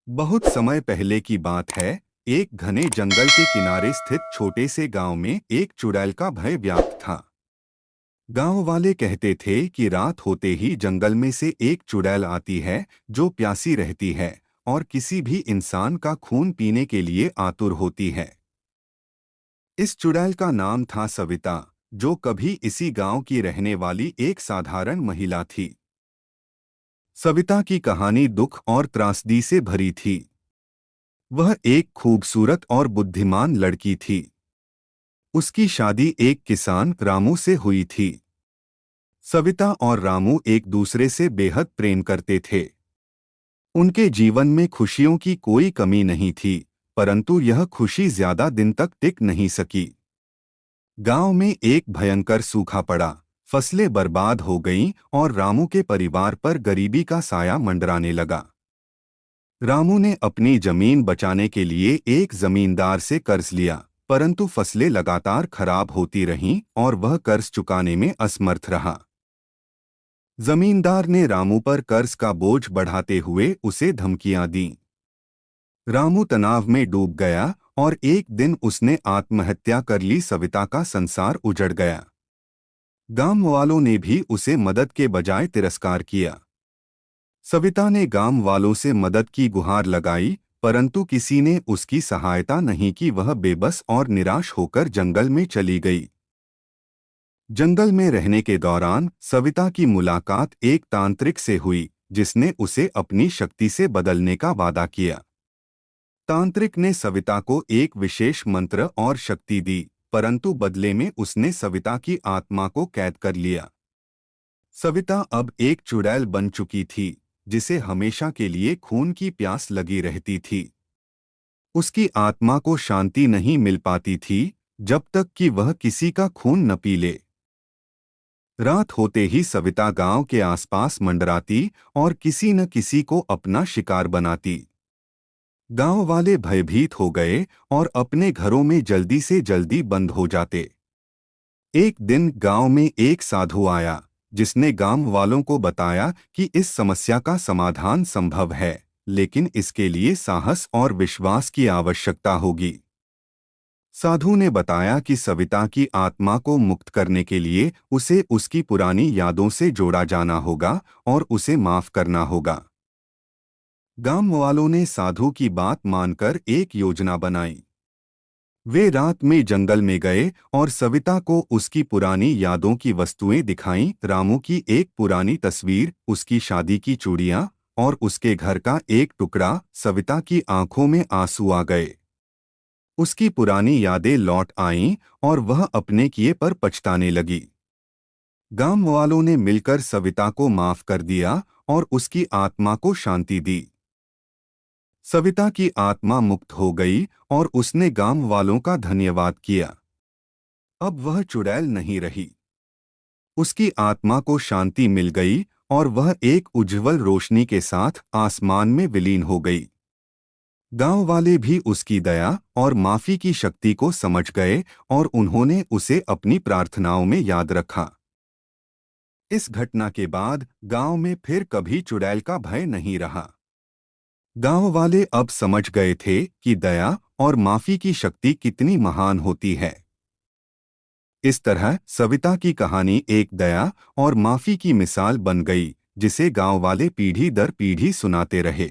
बहुत समय पहले की बात है। एक घने जंगल के किनारे स्थित छोटे से गांव में एक चुड़ैल का भय व्याप्त था। गांव वाले कहते थे कि रात होते ही जंगल में से एक चुड़ैल आती है जो प्यासी रहती है और किसी भी इंसान का खून पीने के लिए आतुर होती है। इस चुड़ैल का नाम था सविता, जो कभी इसी गांव की रहने वाली एक साधारण महिला थी। सविता की कहानी दुख और त्रासदी से भरी थी। वह एक खूबसूरत और बुद्धिमान लड़की थी। उसकी शादी एक किसान रामू से हुई थी। सविता और रामू एक दूसरे से बेहद प्रेम करते थे। उनके जीवन में खुशियों की कोई कमी नहीं थी, परंतु यह खुशी ज्यादा दिन तक टिक नहीं सकी। गांव में एक भयंकर सूखा पड़ा, फसलें बर्बाद हो गईं और रामू के परिवार पर गरीबी का साया मंडराने लगा। रामू ने अपनी जमीन बचाने के लिए एक जमींदार से कर्ज लिया, परंतु फसलें लगातार खराब होती रहीं और वह कर्ज चुकाने में असमर्थ रहा। जमींदार ने रामू पर कर्ज का बोझ बढ़ाते हुए उसे धमकियां दीं। रामू तनाव में डूब गया और एक दिन उसने आत्महत्या कर ली। सविता का संसार उजड़ गया। गांव वालों ने भी उसे मदद के बजाय तिरस्कार किया। सविता ने गांव वालों से मदद की गुहार लगाई, परंतु किसी ने उसकी सहायता नहीं की। वह बेबस और निराश होकर जंगल में चली गई। जंगल में रहने के दौरान सविता की मुलाकात एक तांत्रिक से हुई, जिसने उसे अपनी शक्ति से बदलने का वादा किया। तांत्रिक ने सविता को एक विशेष मंत्र और शक्ति दी, परंतु बदले में उसने सविता की आत्मा को कैद कर लिया। सविता अब एक चुड़ैल बन चुकी थी, जिसे हमेशा के लिए खून की प्यास लगी रहती थी। उसकी आत्मा को शांति नहीं मिल पाती थी जब तक कि वह किसी का खून न पी ले। रात होते ही सविता गांव के आसपास मंडराती और किसी न किसी को अपना शिकार बनाती। गांव वाले भयभीत हो गए और अपने घरों में जल्दी से जल्दी बंद हो जाते। एक दिन गांव में एक साधु आया, जिसने गांव वालों को बताया कि इस समस्या का समाधान संभव है, लेकिन इसके लिए साहस और विश्वास की आवश्यकता होगी। साधु ने बताया कि सविता की आत्मा को मुक्त करने के लिए उसे उसकी पुरानी यादों से जोड़ा जाना होगा और उसे माफ करना होगा। गांव वालों ने साधु की बात मानकर एक योजना बनाई। वे रात में जंगल में गए और सविता को उसकी पुरानी यादों की वस्तुएं दिखाईं। रामू की एक पुरानी तस्वीर, उसकी शादी की चूड़ियां और उसके घर का एक टुकड़ा। सविता की आंखों में आंसू आ गए। उसकी पुरानी यादें लौट आईं और वह अपने किए पर पछताने लगी। गांव वालों ने मिलकर सविता को माफ कर दिया और उसकी आत्मा को शांति दी। सविता की आत्मा मुक्त हो गई और उसने गांव वालों का धन्यवाद किया। अब वह चुड़ैल नहीं रही। उसकी आत्मा को शांति मिल गई और वह एक उज्ज्वल रोशनी के साथ आसमान में विलीन हो गई। गांव वाले भी उसकी दया और माफी की शक्ति को समझ गए और उन्होंने उसे अपनी प्रार्थनाओं में याद रखा। इस घटना के बाद गांव में फिर कभी चुड़ैल का भय नहीं रहा। गांव वाले अब समझ गए थे कि दया और माफी की शक्ति कितनी महान होती है। इस तरह सविता की कहानी एक दया और माफी की मिसाल बन गई, जिसे गांव वाले पीढ़ी दर पीढ़ी सुनाते रहे।